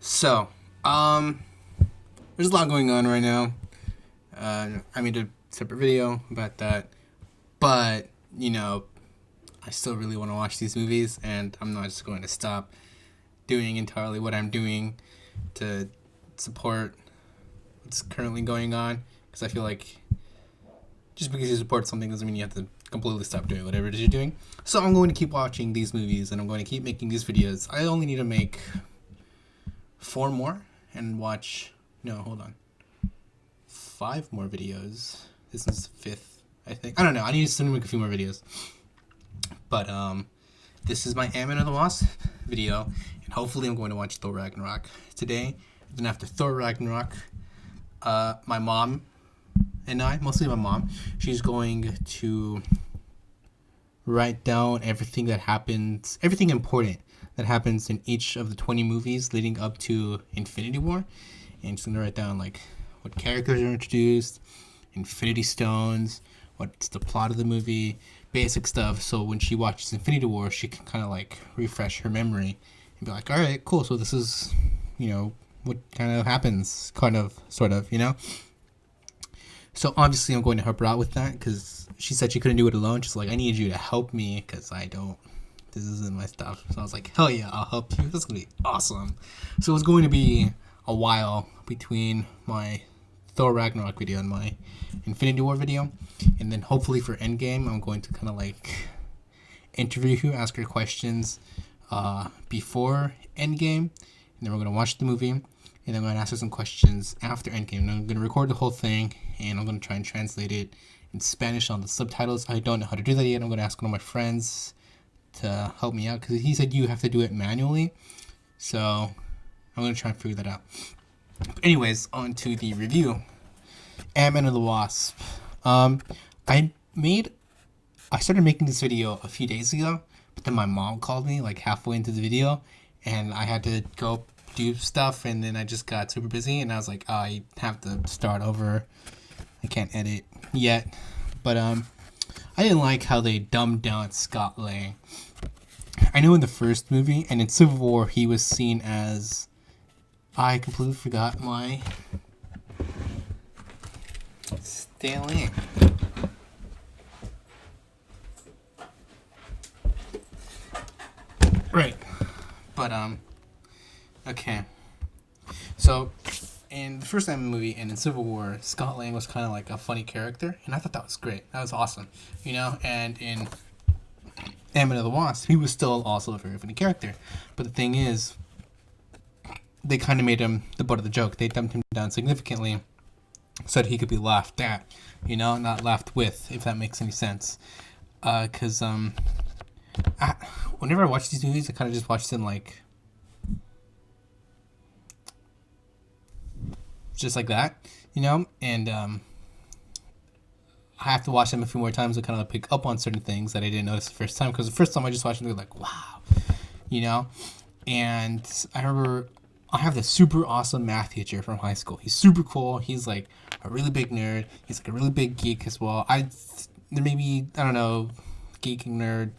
So, um, there's a lot going on right now. I made a separate video about that, but you know, I still really want to watch these movies, and I'm not just going to stop doing entirely what I'm doing to support what's currently going on. Because I feel like just because you support something doesn't mean you have to completely stop doing whatever it is you're doing. So I'm going to keep watching these movies, and I'm going to keep making these videos. I only need to make 4 more and watch. No, hold on. 5 more videos. This is the 5th, I think. I don't know. I need to still make a few more videos. But this is my Antman and the Wasp video, and hopefully I'm going to watch Thor Ragnarok today. Then after Thor Ragnarok, my mom and I, mostly my mom, she's going to write down everything that happens, everything important that happens in each of the 20 movies leading up to Infinity War. And she's going to write down like what characters are introduced, Infinity Stones, what's the plot of the movie, basic stuff. So when she watches Infinity War, she can kind of like refresh her memory and be like, all right, cool. So this is, what kind of happens, kind of, sort of, So obviously I'm going to help her out with that because she said she couldn't do it alone. She's like, I need you to help me because this isn't my stuff. So I was like, hell yeah, I'll help you. This is going to be awesome. So it's going to be a while between my Thor Ragnarok video and my Infinity War video. And then hopefully for Endgame, I'm going to kind of like interview her, ask her questions before Endgame. And then we're going to watch the movie. And then I'm going to ask her some questions after Endgame. And I'm going to record the whole thing. And I'm going to try and translate it in Spanish on the subtitles. I don't know how to do that yet. I'm going to ask one of my friends to help me out. Because he said you have to do it manually. So I'm going to try and figure that out. But anyways, on to the review. Antman and the Wasp. I started making this video a few days ago, but then my mom called me like halfway into the video, and I had to go do stuff, and then I just got super busy, and I was like, I have to start over. I can't edit yet, but I didn't like how they dumbed down Scott Lang. I know in the first movie and in Civil War he was seen as, I completely forgot my Stanley. Right. But okay. So in the first Ant-Man movie and in Civil War, Scott Lang was kind of like a funny character, and I thought that was great. That was awesome, And in Ant-Man and the Wasp, he was still also a very funny character. But the thing is, they kind of made him the butt of the joke. They dumped him down significantly so that he could be laughed at, not laughed with, if that makes any sense. Because whenever I watch these movies, I kind of just watch them like just like that, and I have to watch them a few more times to kind of pick up on certain things that I didn't notice the first time. Because the first time I just watched them, they're like, wow, And I remember I have this super awesome math teacher from high school. He's super cool. He's like a really big nerd. He's like a really big geek as well. There may be, I don't know, geeking nerd.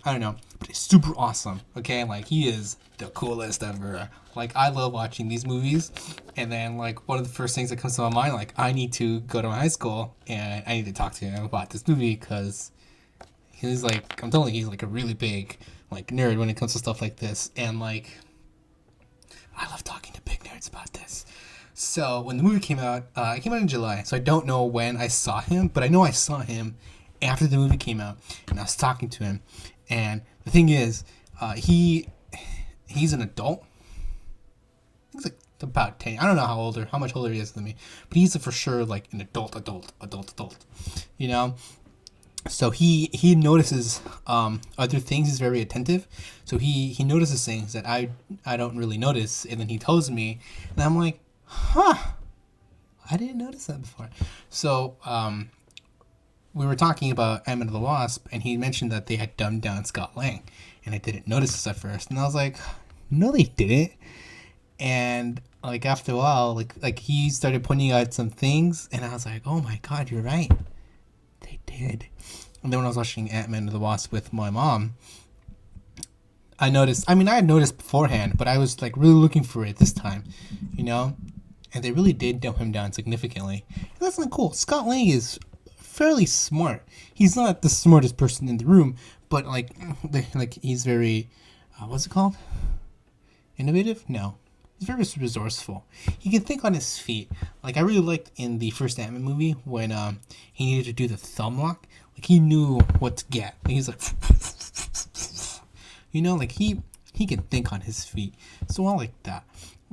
I don't know, but he's super awesome. Okay, like he is the coolest ever. Like I love watching these movies, and then like one of the first things that comes to my mind, like I need to go to my high school and I need to talk to him about this movie because he's like, I'm telling you, he's like a really big like nerd when it comes to stuff like this, and like I love talking to big nerds about this. So when the movie came out, it came out in July, so I don't know when I saw him, but I know I saw him after the movie came out, and I was talking to him. And the thing is, he's an adult. He's like about 10. I don't know how much older he is than me, but he's for sure like an adult. So he notices other things. He's very attentive. So he notices things that I don't really notice, and then he tells me, and I'm like, huh, I didn't notice that before. So we were talking about Ant-Man and the Wasp, and he mentioned that they had dumbed down Scott Lang, and I didn't notice this at first, and I was like, no, they didn't. And like after a while, like he started pointing out some things, and I was like, oh my god, you're right, they did. And then when I was watching Ant-Man and the Wasp with my mom, I noticed. I mean, I had noticed beforehand, but I was like really looking for it this time, you know. And they really did dumb him down significantly. And that's not cool. Scott Lang is fairly smart. He's not the smartest person in the room, but like he's very, what's it called? Innovative? No. He's very resourceful. He can think on his feet. Like I really liked in the first Antman movie when he needed to do the thumb lock. Like he knew what to get. Like, he's like, you know, like he can think on his feet. So I like that.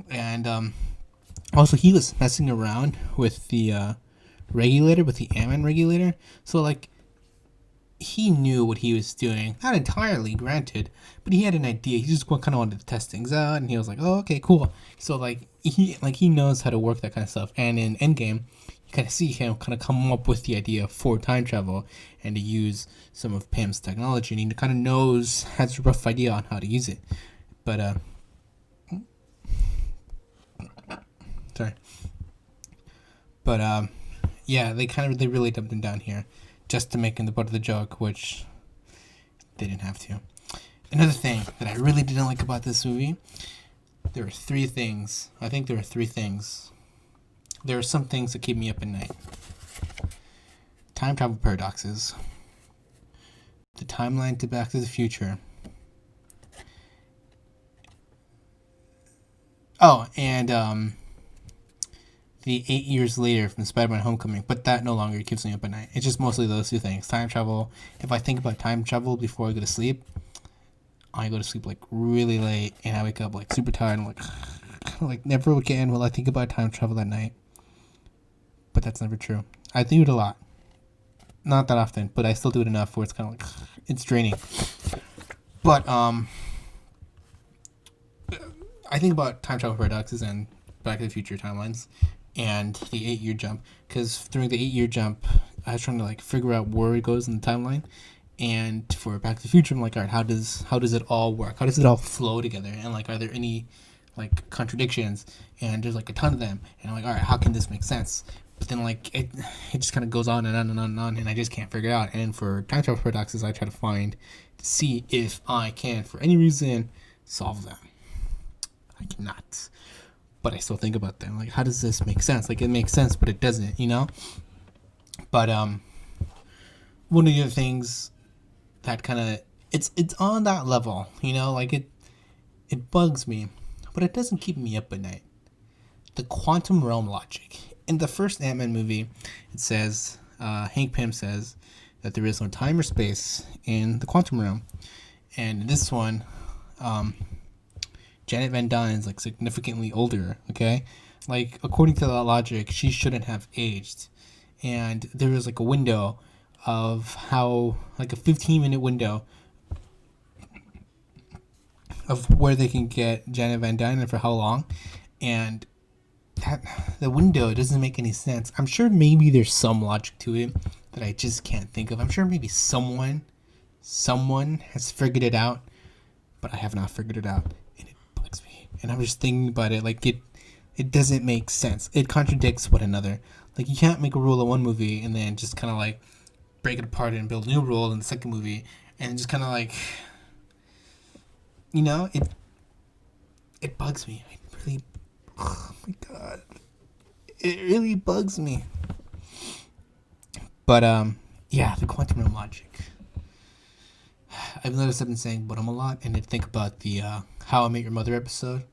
And also he was messing around with the regulator, with the Antman regulator. So like he knew what he was doing. Not entirely, granted, but he had an idea. He just kind of wanted to test things out, and he was like, "Oh, okay, cool." So like he knows how to work that kind of stuff. And in Endgame, you kind of see him kind of come up with the idea for time travel and to use some of Pym's technology, and he kind of knows, has a rough idea on how to use it. But sorry. But yeah, they really dumped him down here, just to make him the butt of the joke, which they didn't have to. Another thing that I really didn't like about this movie, there were three things. I think there were three things. There are some things that keep me up at night. Time travel paradoxes. The timeline to Back to the Future. Oh, and the 8 years later from Spider-Man Homecoming, but that no longer keeps me up at night. It's just mostly those two things. Time travel. If I think about time travel before I go to sleep, I go to sleep like really late and I wake up like super tired and like never again will I think about time travel at night. But that's never true. I do it a lot. Not that often, but I still do it enough where it's kind of like it's draining. But I think about time travel paradoxes and Back to the Future timelines and the 8-year jump, because during the 8-year jump I was trying to like figure out where it goes in the timeline, and for Back to the Future I'm like, all right, how does it all work, how does it all flow together, and like are there any like contradictions, and there's like a ton of them, and I'm like, all right, how can this make sense? But then like it just kind of goes on and on and on and on, and I just can't figure it out. And for time travel paradoxes I try to see if I can for any reason solve them. I cannot. But I still think about them. Like, how does this make sense? Like, it makes sense, but it doesn't, you know? But one of the other things that kind of it's on that level, you know? Like it bugs me, but it doesn't keep me up at night. The quantum realm logic. In the first Ant-Man movie, it says Hank Pym says that there is no time or space in the quantum realm, and in this one, Janet Van Dyne is like significantly older, okay? Like, according to that logic, she shouldn't have aged. And there was like a window of how, like a 15-minute window of where they can get Janet Van Dyne and for how long. And the window doesn't make any sense. I'm sure maybe there's some logic to it that I just can't think of. I'm sure maybe someone has figured it out, but I have not figured it out. And I'm just thinking about it, like it doesn't make sense. It contradicts one another. Like, you can't make a rule in one movie and then just kind of like break it apart and build a new rule in the second movie, and just kind of like, you know, it bugs me. It really, oh my god, it really bugs me. But yeah, the quantum realm logic. I've noticed I've been saying "but" a lot, and I think about the How I Met Your Mother episode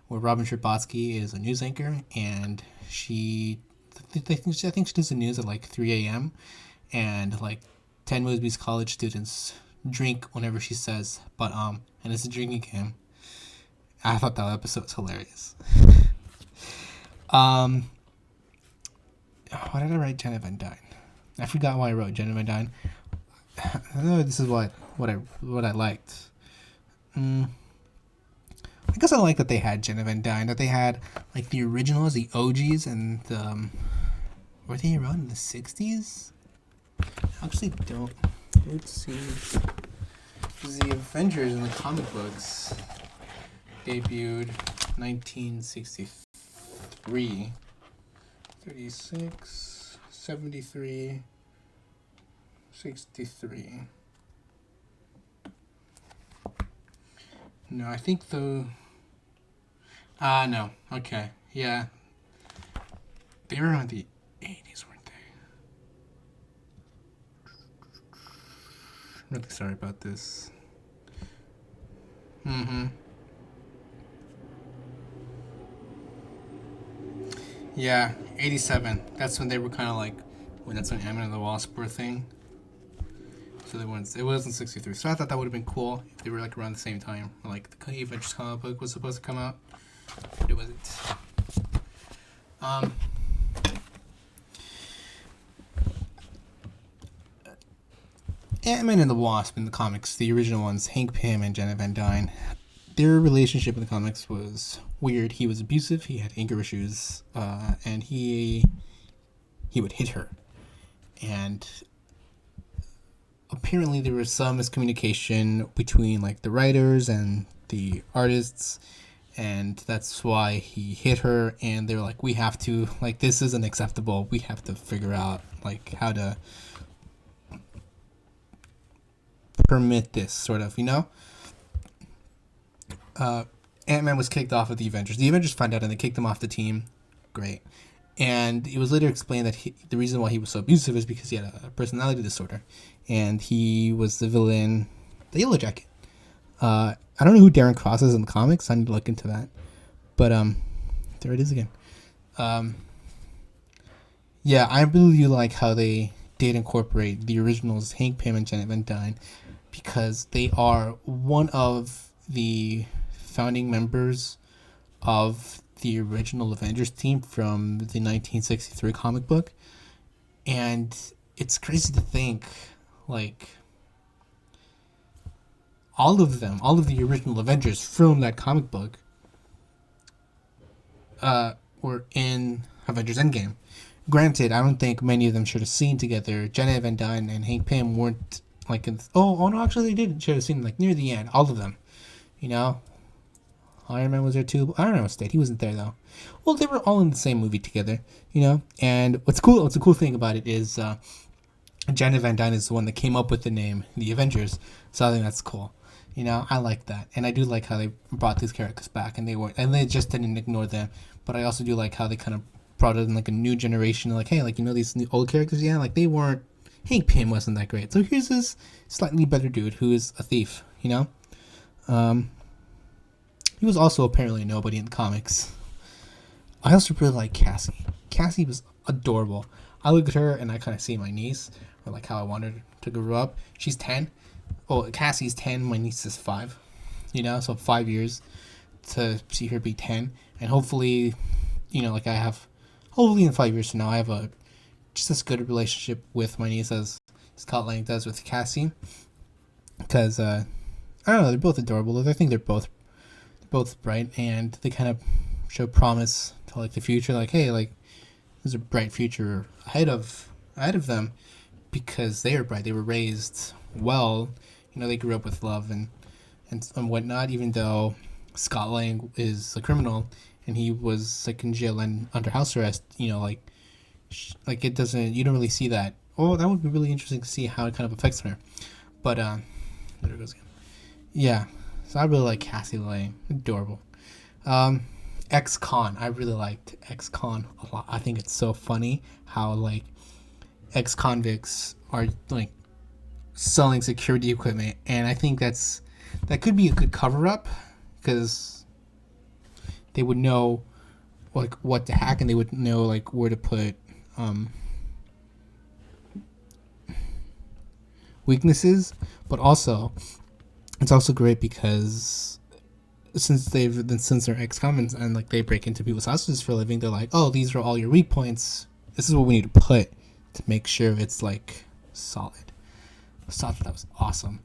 where Robin Scherbatsky is a news anchor, and I think she does the news at like 3 a.m. and like 10 Mosby's college students drink whenever she says "but," and it's a drinking game. I thought that episode was hilarious. Why did I write Janet Van Dyne? I forgot why I wrote Janet Van Dyne. I know this is what I liked. I guess I like that they had Janet Van Dyne, that they had like the originals, the OGs, and were they around in the 60s? I actually don't. Let's see. The Avengers in the comic books debuted 1963, 36, 73, 63. No, I think the. No. Okay. Yeah. They were around the 80s, weren't they? I'm really sorry about this. Mm-hmm. Yeah, 87. That's when they were kind of like, when that's when Antman and the Wasp were a thing. So they weren't, it wasn't 63. So I thought that would have been cool if they were like around the same time. Like the Avengers comic book was supposed to come out. But it wasn't. Um, Ant-Man and the Wasp in the comics, the original ones, Hank Pym and Jenna Van Dyne, their relationship in the comics was weird. He was abusive. He had anger issues, and he would hit her. And apparently, there was some miscommunication between like the writers and the artists, and that's why he hit her. And they were like, "We have to like this isn't acceptable. We have to figure out like how to permit this sort of, you know." Ant-Man was kicked off of the Avengers. The Avengers found out and they kicked him off the team. Great. And it was later explained that the reason why he was so abusive is because he had a personality disorder. And he was the villain, the Yellow Jacket. I don't know who Darren Cross is in the comics. I need to look into that. But there it is again. Yeah, I really like how they did incorporate the originals, Hank Pym and Janet Van Dyne, because they are one of the founding members of the original Avengers team from the 1963 comic book. And it's crazy to think, like, all of the original Avengers from that comic book were in Avengers Endgame. Granted, I don't think many of them shared a scene together. Jenna Van Dyne and Hank Pym weren't, like, oh no, actually they did share a scene, like, near the end. All of them, you know? Iron Man was there too. Iron Man was dead. He wasn't there though. Well, they were all in the same movie together, you know. And what's a cool thing about it is Janet Van Dyne is the one that came up with the name The Avengers. So I think that's cool. You know, I like that, and I do like how they brought these characters back, and they just didn't ignore them. But I also do like how they kind of brought it in like a new generation. Like, hey, like, you know, these new old characters, yeah, like they weren't. Hank Pym wasn't that great. So here's this slightly better dude who is a thief. You know. He was also apparently nobody in the comics. I also really like Cassie. Cassie was adorable. I look at her and I kind of see my niece, or like how I wanted her to grow up. She's 10. Oh, Cassie's 10. My niece is 5. You know, so 5 years to see her be 10. And hopefully, you know, like hopefully in 5 years from now, I have just as good a relationship with my niece as Scott Lang does with Cassie. Because, I don't know, they're both adorable. I think they're both bright, and they kind of show promise to like the future. Like, hey, like there's a bright future ahead of them because they are bright. They were raised well. You know, they grew up with love and whatnot. Even though Scott Lang is a criminal and he was like in jail and under house arrest, you know, like it doesn't. You don't really see that. Oh, that would be really interesting to see how it kind of affects her. But there it goes again. Yeah. So I really like Cassie Lang. Adorable. Ex-Con. I really liked Ex-Con a lot. I think it's so funny how, like, ex-convicts are, like, selling security equipment. And I think that could be a good cover-up because they would know, like, what to hack and they would know, like, where to put weaknesses. But also, it's also great because since they're ex-convicts and like they break into people's houses for a living, they're like, oh, these are all your weak points. This is what we need to put to make sure it's like solid. So I thought that was awesome.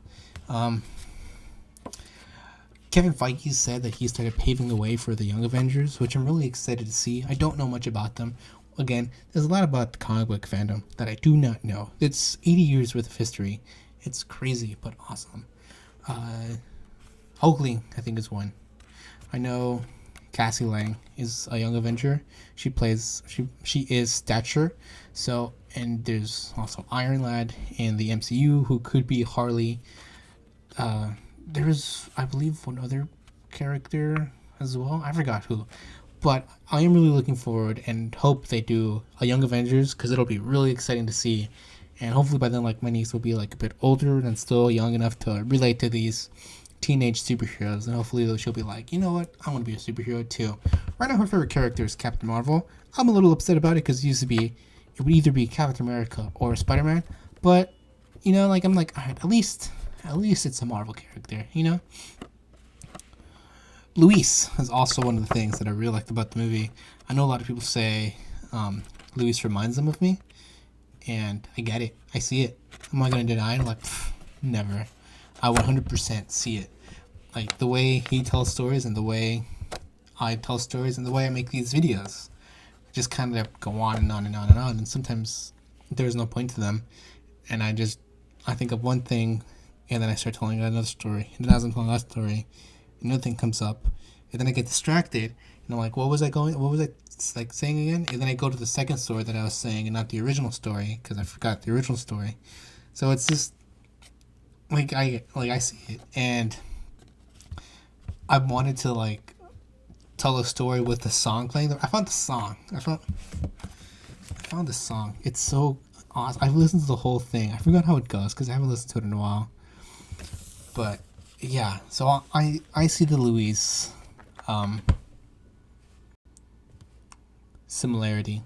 Kevin Feige said that he started paving the way for the Young Avengers, which I'm really excited to see. I don't know much about them. Again, there's a lot about the comic book fandom that I do not know. It's 80 years worth of history. It's crazy, but awesome. Oakley, I think, is one. I know Cassie Lang is a Young Avenger. She is Stature. So, and there's also Iron Lad in the MCU who could be Harley. there's, I believe, one other character as well. I forgot who, but I am really looking forward and hope they do a Young Avengers because it'll be really exciting to see, and hopefully by then, like, my niece will be like a bit older and still young enough to relate to these teenage superheroes, and hopefully she'll be like, you know what, I want to be a superhero too. Right now, her favorite character is Captain Marvel. I'm a little upset about it because it would either be Captain America or Spider Man, but like I'm like, all right, at least it's a Marvel character, Luis is also one of the things that I really liked about the movie. I know a lot of people say Luis reminds them of me, and I get it. I see it. I'm not gonna deny it. I'm like, never. I 100% see it. Like the way he tells stories and the way I tell stories and the way I make these videos, just kind of go on and on and on and on. And sometimes there's no point to them, and I think of one thing, and then I start telling another story, and then as I'm telling that story, another thing comes up, and then I get distracted, and I'm like, what was I like saying again? And then I go to the second story that I was saying, and not the original story, because I forgot the original story. So it's just like I see it, and I wanted to like tell a story with the song playing. I found the song. I found the song. It's so awesome. I've listened to the whole thing. I forgot how it goes because I haven't listened to it in a while. But yeah, so I see the Louise similarity.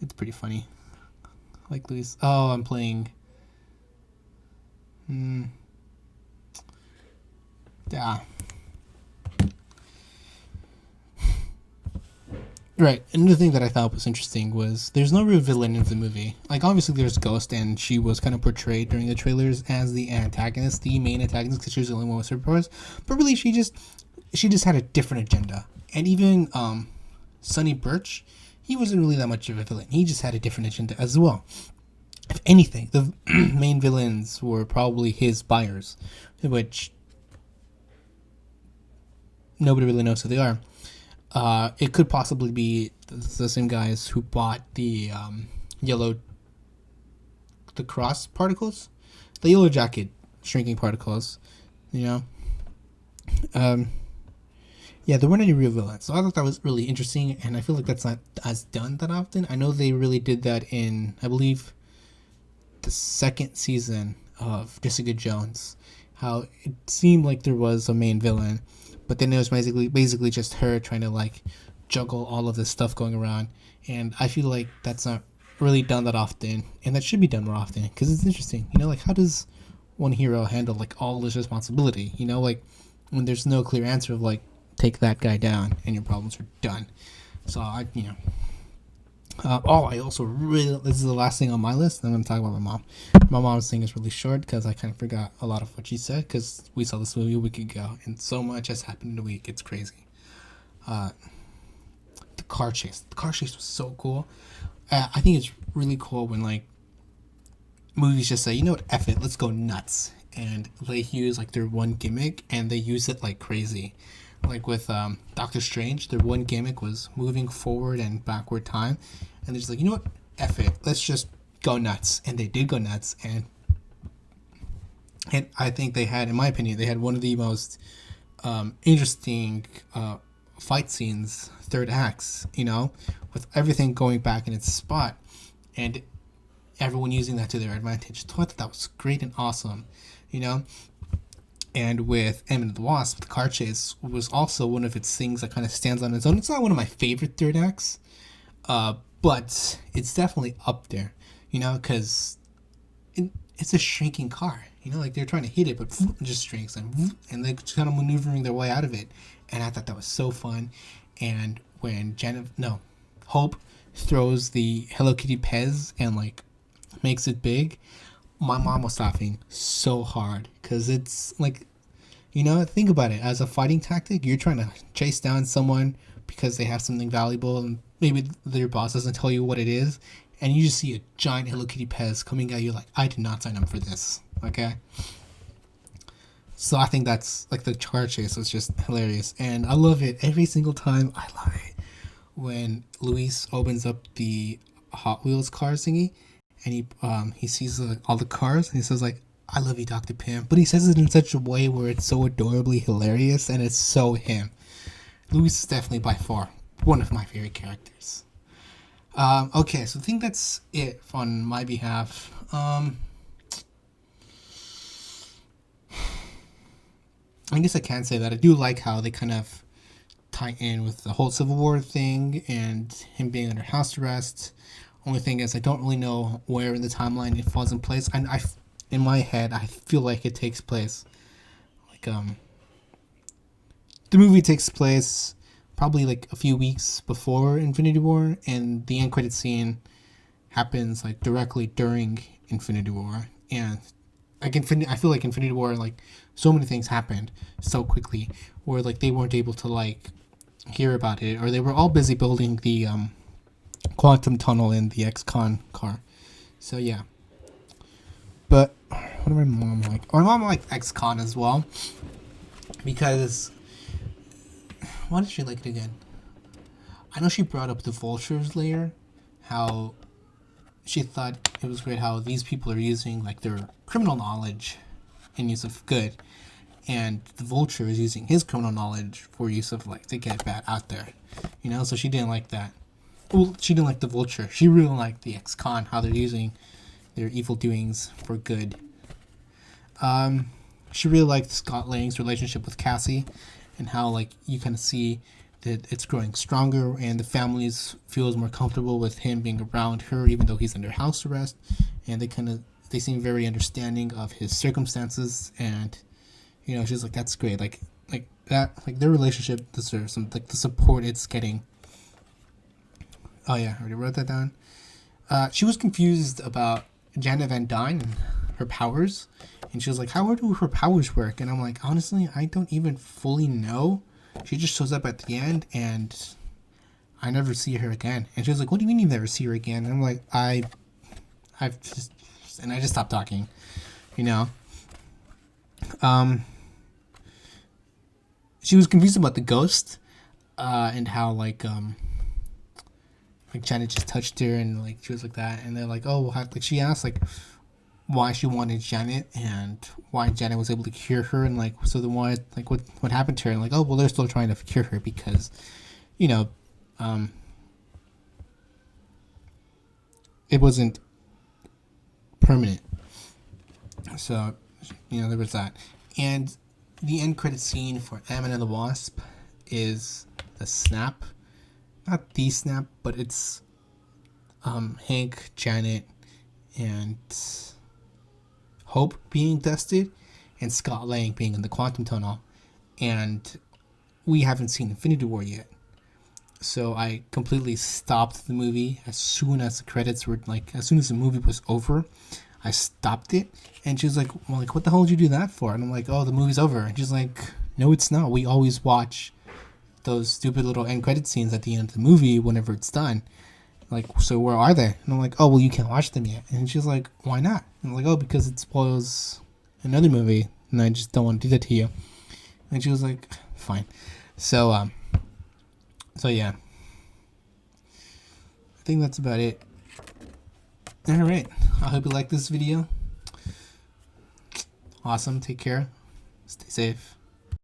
It's pretty funny. Like Louise. Oh, I'm playing. Yeah. Right. Another thing that I thought was interesting was there's no real villain in the movie. Like, obviously, there's Ghost, and she was kind of portrayed during the trailers as the antagonist, the main antagonist, because she was the only one with superpowers. But really, she just had a different agenda. And even Sonny Birch, he wasn't really that much of a villain. He just had a different agenda as well. If anything, the main villains were probably his buyers, which nobody really knows who they are. It could possibly be the same guys who bought the cross particles, the yellow jacket shrinking particles, Yeah, there weren't any real villains. So I thought that was really interesting, and I feel like that's not as done that often. I know they really did that in, I believe, the second season of Jessica Jones, how it seemed like there was a main villain, but then it was basically just her trying to like juggle all of this stuff going around, and I feel like that's not really done that often, and that should be done more often because it's interesting. Like how does one hero handle like all this responsibility? Like when there's no clear answer of like take that guy down and your problems are done. So I also really, this is the last thing on my list. I'm going to talk about my mom. My mom's thing is really short because I kind of forgot a lot of what she said because we saw this movie a week ago and so much has happened in a week. It's crazy. The car chase. The car chase was so cool. I think it's really cool when like movies just say, you know what, F it, let's go nuts. And they use like their one gimmick and they use it like crazy. Like with Doctor Strange, their one gimmick was moving forward and backward time. And they're just like, you know what? F it. Let's just go nuts. And they did go nuts. And I think they had, in my opinion, they had one of the most interesting fight scenes, third acts, with everything going back in its spot. And everyone using that to their advantage. So I thought that was great and awesome, And with Antman and the Wasp, the car chase was also one of its things that kind of stands on its own. It's not one of my favorite third acts, but it's definitely up there, because it's a shrinking car. Like they're trying to hit it, but it just shrinks and they're kind of maneuvering their way out of it. And I thought that was so fun. And when Hope throws the Hello Kitty Pez and like makes it big, my mom was laughing so hard because it's like, think about it. As a fighting tactic, you're trying to chase down someone because they have something valuable and maybe their boss doesn't tell you what it is. And you just see a giant Hello Kitty Pez coming at you like, I did not sign up for this. Okay? So I think that's like the car chase was just hilarious. And I love it every single time. I love it when Luis opens up the Hot Wheels car thingy and he sees all the cars and he says like, I love you, Dr. Pym. But he says it in such a way where it's so adorably hilarious and it's so him. Louis is definitely by far one of my favorite characters. Okay, so I think that's it on my behalf. I guess I can say that I do like how they kind of tie in with the whole Civil War thing and him being under house arrest. Only thing is, I don't really know where in the timeline it falls in place. And in my head, I feel like it takes place, like the movie takes place probably like a few weeks before Infinity War, and the end credit scene happens like directly during Infinity War. And like I feel like Infinity War, like so many things happened so quickly, where like they weren't able to like hear about it, or they were all busy building the quantum tunnel in the ex-con car. So yeah. But what did my mom like? My mom liked ex-con as well, because why did she like it again? I know she brought up the vultures layer, how she thought it was great how these people are using like their criminal knowledge in use of good, and the vulture is using his criminal knowledge for use of like to get bad out there, you know. So she didn't like that. Well, she didn't like the vulture. She really liked the ex-con, how they're using their evil doings for good. She really liked Scott Lang's relationship with Cassie, and how like you kind of see that it's growing stronger, and the families feels more comfortable with him being around her, even though he's under house arrest, and they seem very understanding of his circumstances, and you know she's like, that's great, like that, like their relationship deserves some like the support it's getting. Oh yeah, I already wrote that down. She was confused about Janet Van Dyne and her powers, and she was like, how do her powers work? And I'm like, honestly, I don't even fully know. She just shows up at the end, and I never see her again. And she was like, what do you mean you never see her again? And I'm like, I just stopped talking, you know. She was confused about the ghost, and how like Janet just touched her, and like she was like that, and they're like, oh, like she asked like why she wanted Janet, and why Janet was able to cure her, and like so then why, like what happened to her, and like, oh well, they're still trying to cure her because, you know, it wasn't permanent. So, you know, there was that. And the end credit scene for Antman and the Wasp is the snap. Not the snap, but it's Hank, Janet, and Hope being tested, and Scott Lang being in the quantum tunnel. And we haven't seen Infinity War yet. So I completely stopped the movie as soon as the credits were, like, as soon as the movie was over. I stopped it, and she was like, well, like, what the hell did you do that for? And I'm like, oh, the movie's over. And she's like, no, it's not. We always watch those stupid little end credit scenes at the end of the movie whenever it's done. Like, so where are they? And I'm like, oh, well, you can't watch them yet. And she's like, why not? And I'm like, oh, because it spoils another movie, and I just don't want to do that to you. And she was like, fine. So yeah. I think that's about it. Alright, I hope you like this video. Awesome, take care. Stay safe.